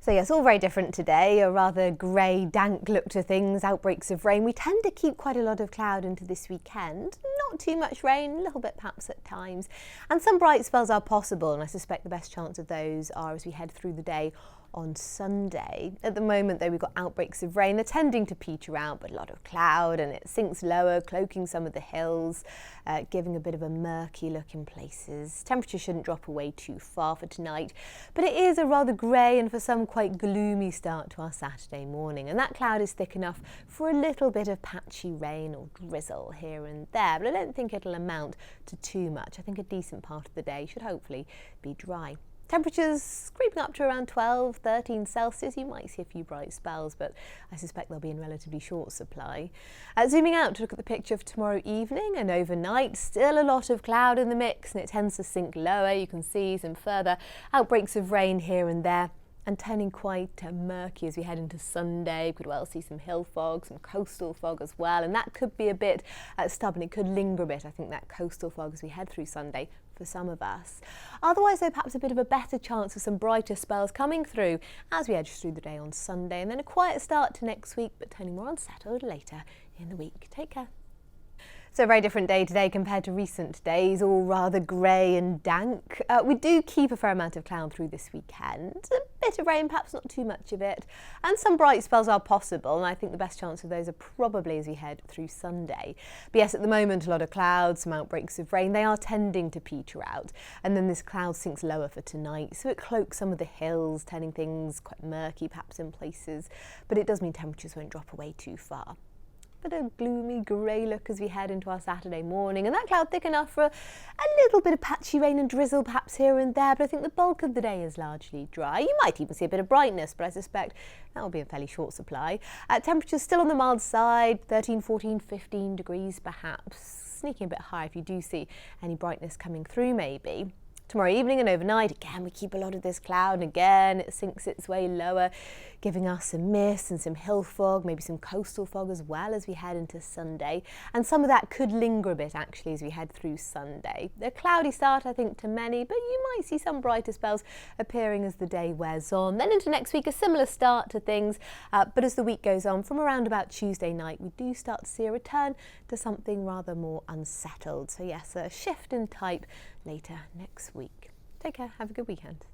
So yes, all very different today, a rather grey, dank look to things, outbreaks of rain. We tend to keep quite a lot of cloud into this weekend. Not too much rain, a little bit perhaps at times. And some bright spells are possible, and I suspect the best chance of those are as we head through the day on Sunday. At the moment though, we've got outbreaks of rain. They're tending to peter out, but a lot of cloud, and it sinks lower, cloaking some of the hills, giving a bit of a murky look in places. Temperatures shouldn't drop away too far for tonight, but it is a rather grey and for some quite gloomy start to our Saturday morning, and that cloud is thick enough for a little bit of patchy rain or drizzle here and there, but I don't think it'll amount to too much. I think a decent part of the day should hopefully be dry. Temperatures creeping up to around 12, 13 Celsius. You might see a few bright spells, but I suspect they'll be in relatively short supply. Zooming out to look at the picture for tomorrow evening and overnight, still a lot of cloud in the mix, and it tends to sink lower. You can see some further outbreaks of rain here and there, and turning quite murky as we head into Sunday. We could well see some hill fog, some coastal fog as well, and that could be a bit stubborn. It could linger a bit, I think, that coastal fog as we head through Sunday for some of us. Otherwise though, perhaps a bit of a better chance of some brighter spells coming through as we edge through the day on Sunday, and then a quiet start to next week, but turning more unsettled later in the week. Take care. So a very different day today compared to recent days, all rather grey and dank. We do keep a fair amount of cloud through this weekend. A bit of rain, perhaps not too much of it. And some bright spells are possible, and I think the best chance of those are probably as we head through Sunday. But yes, at the moment, a lot of clouds, some outbreaks of rain. They are tending to peter out. And then this cloud sinks lower for tonight, so it cloaks some of the hills, turning things quite murky perhaps in places. But it does mean temperatures won't drop away too far. But a gloomy grey look as we head into our Saturday morning, and that cloud thick enough for a little bit of patchy rain and drizzle perhaps here and there, but I think the bulk of the day is largely dry. You might even see a bit of brightness, but I suspect that will be in fairly short supply. Temperatures still on the mild side, 13, 14, 15 degrees perhaps, sneaking a bit high if you do see any brightness coming through maybe. Tomorrow evening and overnight, again, we keep a lot of this cloud, and again, it sinks its way lower, giving us some mist and some hill fog, maybe some coastal fog as well as we head into Sunday. And some of that could linger a bit, actually, as we head through Sunday. A cloudy start, I think, to many, but you might see some brighter spells appearing as the day wears on. Then into next week, a similar start to things, but as the week goes on, from around about Tuesday night, we do start to see a return to something rather more unsettled. So yes, a shift in type later next week. Take care, have a good weekend.